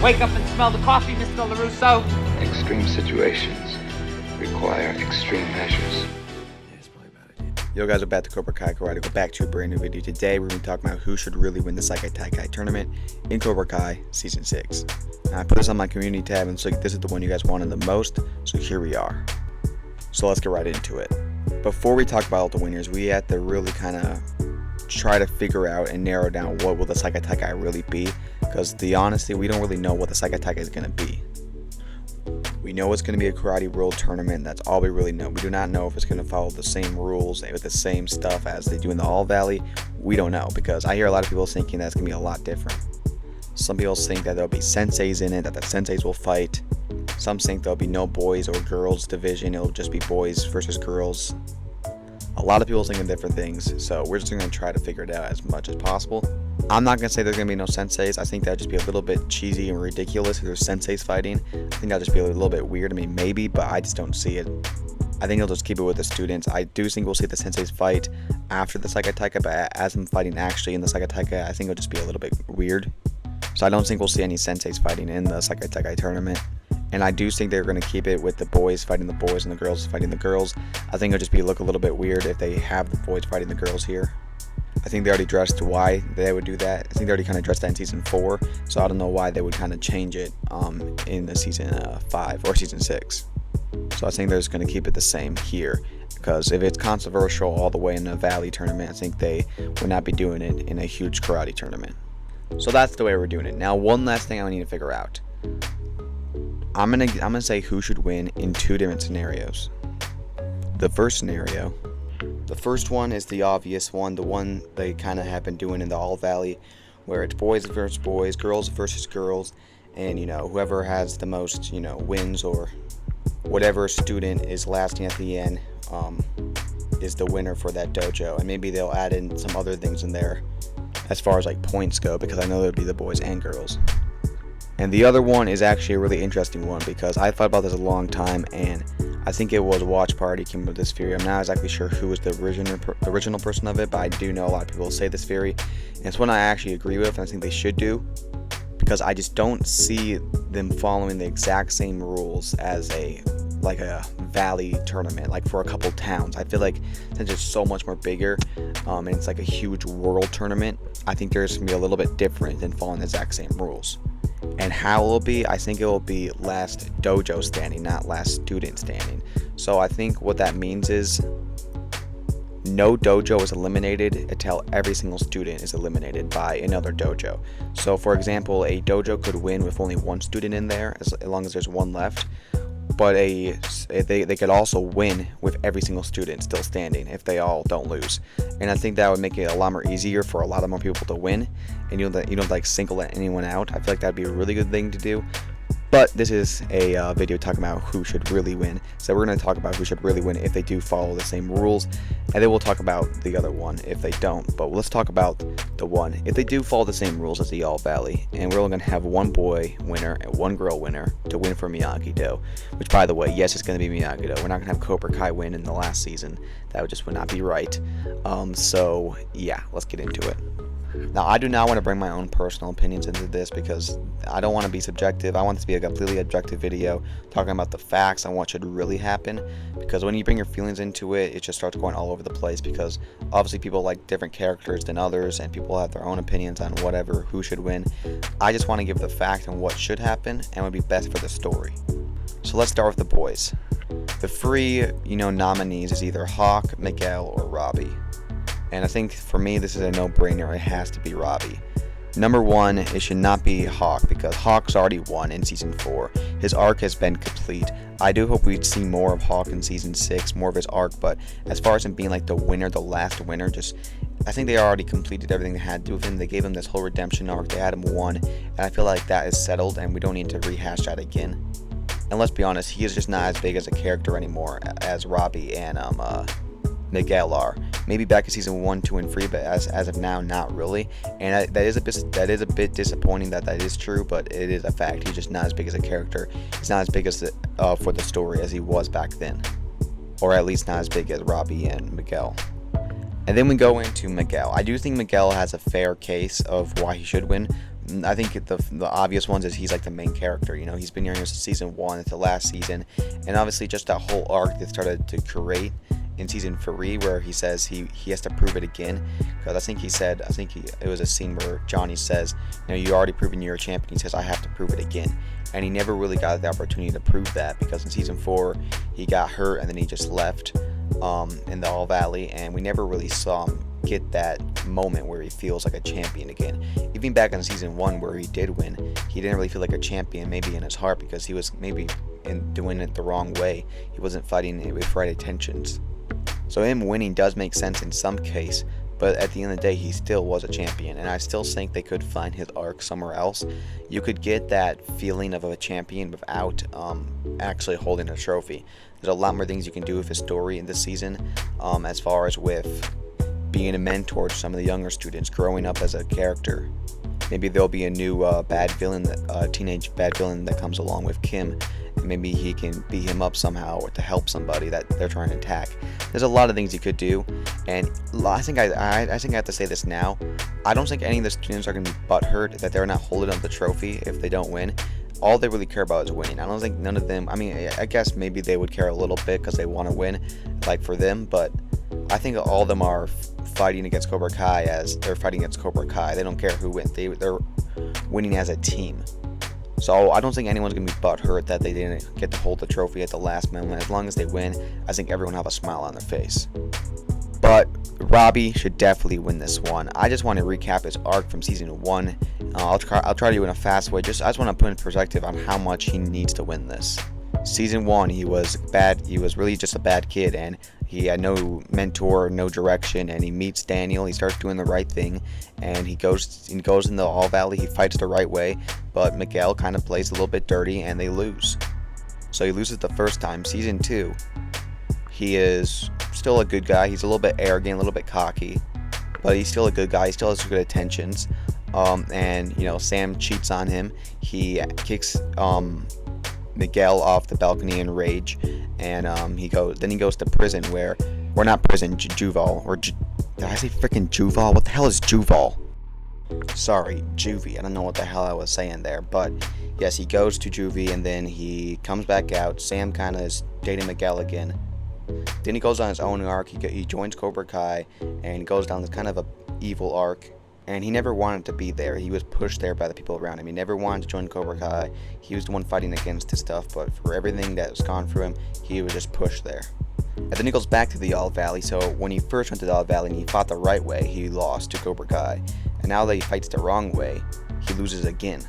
Wake up and smell the coffee, Mr. LaRusso. Extreme situations require extreme measures. Yo guys, we're back to Cobra Kai Karate. Go back to a brand new video. Today we're going to be talking about who should really win the Sekai Tekai tournament in Cobra Kai Season 6. Now, I put this on my community tab and so this is the one you guys wanted the most, so here we are. So let's get right into it. Before we talk about all the winners, we have to really kind of try to figure out and narrow down what will the Sekai Tekai really be, because honestly, we don't really know what the Sekai Tekai is going to be. We know it's going to be a Karate World Tournament. That's all we really know. We do not know if it's going to follow the same rules with the same stuff as they do in the All Valley. We don't know, because I hear a lot of people thinking that's going to be a lot different. Some people think that there'll be senseis in it, that the senseis will fight. Some think there'll be no boys or girls division. It'll just be boys versus girls. A lot of people thinking different things, so we're just going to try to figure it out as much as possible. I'm not going to say there's going to be no senseis. I think that would just be a little bit cheesy and ridiculous if there's senseis fighting. I think that would just be a little bit weird. I mean, maybe, but I just don't see it. I think they'll just keep it with the students. I do think we'll see the senseis fight after the Sekai Tekai, but as them fighting actually in the Sekai Tekai, I think it'll just be a little bit weird. So I don't think we'll see any senseis fighting in the Sekai Tekai tournament. And I do think they're going to keep it with the boys fighting the boys and the girls fighting the girls. I think it'll just look a little bit weird if they have the boys fighting the girls here. I think they already addressed why they would do that. I think they already kind of addressed that in Season 4. So I don't know why they would kind of change it in the Season 5 or Season 6. So I think they're just going to keep it the same here. Because if it's controversial all the way in the Valley tournament, I think they would not be doing it in a huge karate tournament. So that's the way we're doing it. Now, one last thing I need to figure out. I'm gonna say who should win in two different scenarios. The first scenario, the first one is the obvious one, the one they kind of have been doing in the All Valley, where it's boys versus boys, girls versus girls, and whoever has the most wins or whatever student is lasting at the end is the winner for that dojo. And maybe they'll add in some other things in there as far as like points go, because I know there'll be the boys and girls. And the other one is actually a really interesting one, because I thought about this a long time, and I think it was Watch Party came up with this theory. I'm not exactly sure who was the original person of it, but I do know a lot of people say this theory, and it's one I actually agree with, and I think they should do, because I just don't see them following the exact same rules as a Valley tournament, like for a couple towns. I feel like since it's so much more bigger, and it's like a huge world tournament, I think there's gonna be a little bit different than following the exact same rules. And how it will be, I think it will be last dojo standing, not last student standing. So I think what that means is no dojo is eliminated until every single student is eliminated by another dojo. So for example, a dojo could win with only one student in there, as long as there's one left. But they could also win with every single student still standing if they all don't lose. And I think that would make it a lot more easier for a lot more people to win, and you don't like single anyone out. I feel like that'd be a really good thing to do. But this is a video talking about who should really win. So we're going to talk about who should really win if they do follow the same rules. And then we'll talk about the other one if they don't. But let's talk about the one if they do follow the same rules as the All Valley. And we're only going to have one boy winner and one girl winner to win for Miyagi-Do. Which, by the way, yes, it's going to be Miyagi-Do. We're not going to have Cobra Kai win in the last season. That would not be right. So, yeah, let's get into it. Now, I do not want to bring my own personal opinions into this, because I don't want to be subjective. I want this to be a completely objective video talking about the facts and what should really happen, because when you bring your feelings into it, it just starts going all over the place, because obviously people like different characters than others, and people have their own opinions on who should win. I just want to give the fact and what should happen and would be best for the story. So let's start with the boys. The three, nominees is either Hawk, Miguel, or Robby. And I think for me, this is a no-brainer. It has to be Robby. Number one, it should not be Hawk, because Hawk's already won in Season 4. His arc has been complete. I do hope we'd see more of Hawk in Season 6, more of his arc, but as far as him being like the winner, the last winner, I think they already completed everything they had to do with him. They gave him this whole redemption arc. They had him won, and I feel like that is settled, and we don't need to rehash that again. And let's be honest, he is just not as big as a character anymore as Robby and Miguel are. Maybe back in Season 1, 2, and 3, but as of now, not really. And that is a bit disappointing that is true, but it is a fact. He's just not as big as a character. He's not as big as for the story as he was back then, or at least not as big as Robby and Miguel. And then we go into Miguel. I do think Miguel has a fair case of why he should win. I think the obvious ones is he's like the main character. You know, he's been here since season 1 to last season, and obviously just that whole arc that started to create in season 3, where he says he has to prove it again. Because it was a scene where Johnny says, you know, you already proven you're a champion. He says, I have to prove it again, and he never really got the opportunity to prove that, because in season 4 he got hurt and then he just left in the All Valley, and we never really saw him get that moment where he feels like a champion again. Even back in season 1 where he did win, he didn't really feel like a champion, maybe in his heart, because he was maybe doing it the wrong way. He wasn't fighting it with right intentions. So him winning does make sense in some case, but at the end of the day, he still was a champion, and I still think they could find his arc somewhere else. You could get that feeling of a champion without actually holding a trophy. There's a lot more things you can do with his story in this season, as far as with being a mentor to some of the younger students, growing up as a character. Maybe there'll be a new teenage bad villain that comes along with Kim, and maybe he can beat him up somehow or to help somebody that they're trying to attack. There's a lot of things you could do, and I think I have to say this now. I don't think any of the students are going to be butthurt that they're not holding up the trophy if they don't win. All they really care about is winning. I don't think none of them, I mean, I guess maybe they would care a little bit because they want to win, like for them, but I think all of them are fighting against Cobra Kai as they're fighting against Cobra Kai. They don't care who wins. They're winning as a team. So I don't think anyone's going to be butthurt that they didn't get to hold the trophy at the last moment. As long as they win, I think everyone will have a smile on their face. But Robby should definitely win this one. I just want to recap his arc from season 1. I'll try to do it in a fast way. I just want to put in perspective on how much he needs to win this. Season 1, he was bad. He was really just a bad kid, and he had no mentor, no direction. And he meets Daniel. He starts doing the right thing, and he goes in the All Valley. He fights the right way, but Miguel kind of plays a little bit dirty, and they lose. So he loses the first time. Season 2, he is still a good guy. He's a little bit arrogant, a little bit cocky, but he's still a good guy. He still has good intentions. And you know, Sam cheats on him. He kicks Miguel off the balcony in rage, and he goes to prison not prison, Juval, or did I say freaking Juval? What the hell is Juval? Sorry, Juvie. I don't know what the hell I was saying there, but yes, he goes to Juvie, and then he comes back out. Sam kind of is dating Miguel again. Then he goes on his own arc. He joins Cobra Kai, and he goes down this kind of a evil arc. And he never wanted to be there. He was pushed there by the people around him. He never wanted to join Cobra Kai. He was the one fighting against his stuff, but for everything that was gone through him, he was just pushed there. And then he goes back to the All Valley. So when he first went to the All Valley and he fought the right way, he lost to Cobra Kai. And now that he fights the wrong way, he loses again.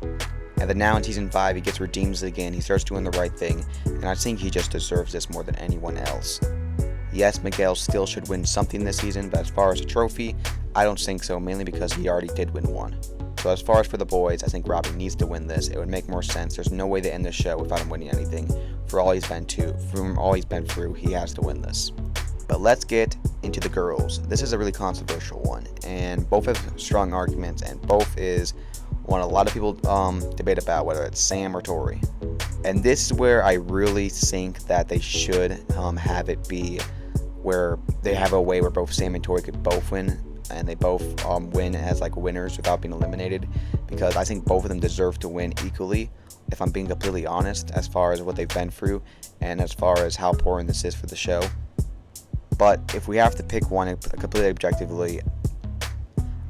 And then now in season 5, he gets redeemed again. He starts doing the right thing, and I think he just deserves this more than anyone else. Yes, Miguel still should win something this season, but as far as a trophy, I don't think so, mainly because he already did win one. So as far as for the boys, I think Robby needs to win this. It would make more sense. There's no way to end this show without him winning anything. From all he's been through, he has to win this. But let's get into the girls. This is a really controversial one, and both have strong arguments, and both is one a lot of people debate about, whether it's Sam or Tori. And this is where I really think that they should have it be where they have a way where both Sam and Tori could both win, and they both win as like winners without being eliminated, because I think both of them deserve to win equally, if I'm being completely honest, as far as what they've been through and as far as how important this is for the show. But if we have to pick one completely objectively,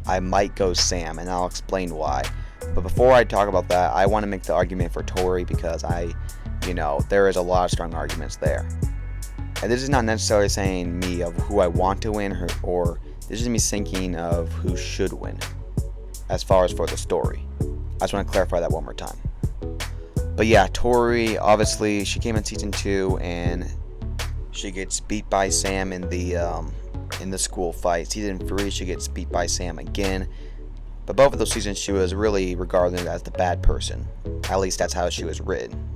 I might go Sam, and I'll explain why. But before I talk about that, I want to make the argument for Tori, because there is a lot of strong arguments there. And this is not necessarily saying me of who I want to win, or this is me thinking of who should win as far as for the story. I just want to clarify that one more time. But yeah, Tori, obviously, she came in season 2, and she gets beat by Sam in the school fight. Season 3, she gets beat by Sam again. But both of those seasons, she was really regarded as the bad person. At least that's how she was written.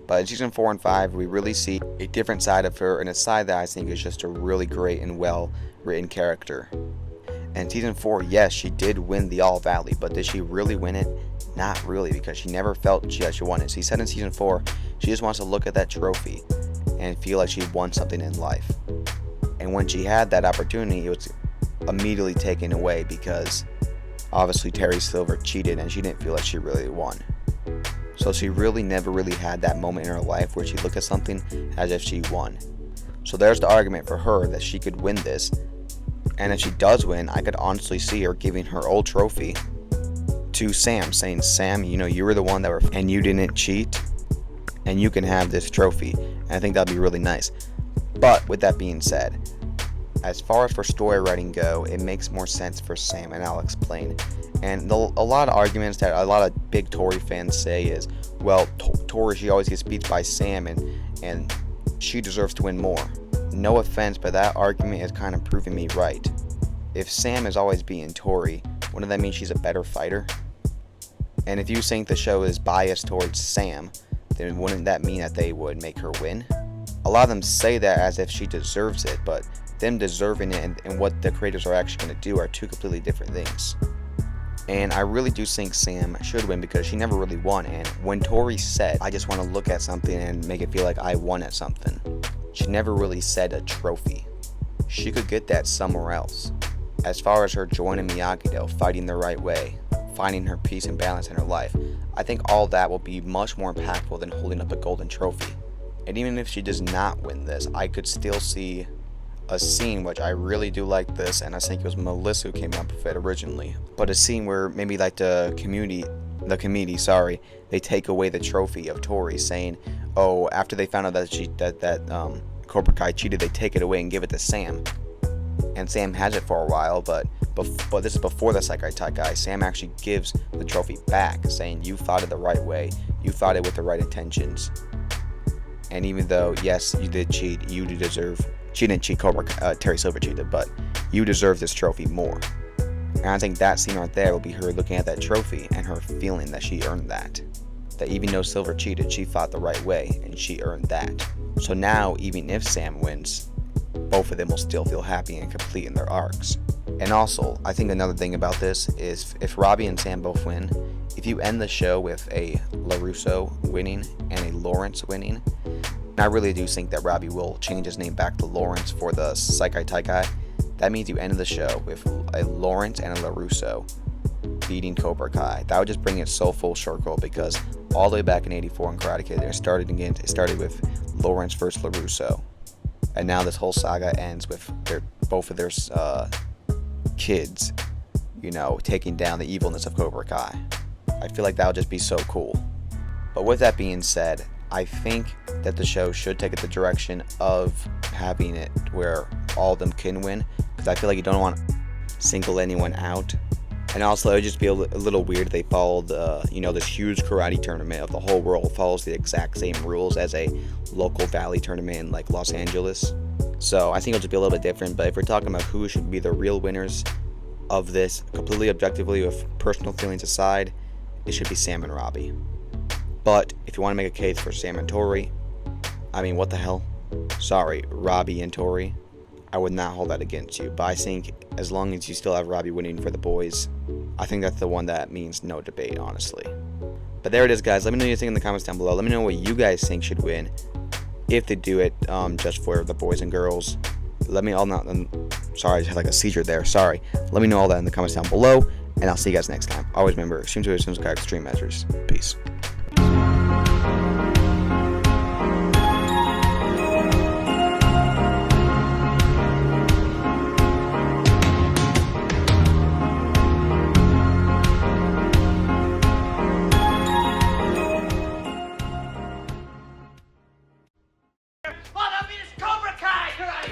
But in season 4 and 5, we really see a different side of her, and a side that I think is just a really great and well-written character. And season 4, yes, she did win the All Valley, but did she really win it? Not really, because she never felt she won it. She said in season 4, she just wants to look at that trophy and feel like she won something in life. And when she had that opportunity, it was immediately taken away, because obviously Terry Silver cheated and she didn't feel like she really won. So she really never really had that moment in her life where she looked at something as if she won. So there's the argument for her that she could win this. And if she does win, I could honestly see her giving her old trophy to Sam, saying, Sam, you know, you were the one that were, and you didn't cheat, and you can have this trophy. And I think that'd be really nice. But with that being said, as far as for story writing go, it makes more sense for Sam, and I'll explain. And a lot of arguments that a lot of big Tori fans say is, well, Tori, she always gets beat by Sam, and she deserves to win more. No offense, but that argument is kind of proving me right. If Sam is always beating Tori, wouldn't that mean she's a better fighter? And if you think the show is biased towards Sam, then wouldn't that mean that they would make her win? A lot of them say that as if she deserves it, but them deserving it and what the creators are actually going to do are two completely different things. And I really do think Sam should win because she never really won. And when Tori said, I just want to look at something and make it feel like I won at something, she never really said a trophy. She could get that somewhere else. As far as her joining Miyagi though, fighting the right way, finding her peace and balance in her life, I think all that will be much more impactful than holding up a golden trophy. And even if she does not win this, I could still see a scene, which I really do like this, and I think it was Melissa who came up with it originally, but a scene where maybe like the committee, they take away the trophy of Tori, saying, oh, after they found out that Cobra Kai cheated, they take it away and give it to Sam. And Sam has it for a while, but this is before the Sekai tekai. Sam actually gives the trophy back, saying, you fought it the right way, you fought it with the right intentions. And even though, yes, you did cheat, you do deserve. She didn't cheat, Terry Silver cheated, but you deserve this trophy more. And I think that scene right there will be her looking at that trophy and her feeling that she earned that. That even though Silver cheated, she fought the right way and she earned that. So now, even if Sam wins, both of them will still feel happy and complete in their arcs. And also, I think another thing about this is if Robby and Sam both win, if you end the show with a LaRusso winning and a Lawrence winning, and I really do think that Robby will change his name back to Lawrence for the Sekai tekai. That means you ended the show with a Lawrence and a LaRusso beating Cobra Kai. That would just bring it so full circle because all the way back in '84 in Karate Kid, it started with Lawrence versus LaRusso. And now this whole saga ends with both of their kids, you know, taking down the evilness of Cobra Kai. I feel like that would just be so cool. But with that being said, I think that the show should take it the direction of having it where all of them can win, because I feel like you don't want to single anyone out. And also, it would just be a little weird if they followed, this huge karate tournament of the whole world follows the exact same rules as a local valley tournament in like Los Angeles. So I think it'll just be a little bit different. But if we're talking about who should be the real winners of this, completely objectively with personal feelings aside, it should be Sam and Robby. But if you want to make a case for Sam and Tori, I mean, what the hell? Sorry, Robby and Tori. I would not hold that against you. But I think as long as you still have Robby winning for the boys, I think that's the one that means no debate, honestly. But there it is, guys. Let me know what you think in the comments down below. Let me know what you guys think should win, if they do it just for the boys and girls. Let me all know. Sorry, I just had like a seizure there. Sorry. Let me know all that in the comments down below, and I'll see you guys next time. Always remember, extreme to extreme measures. Peace. Oh, that means Cobra Kai!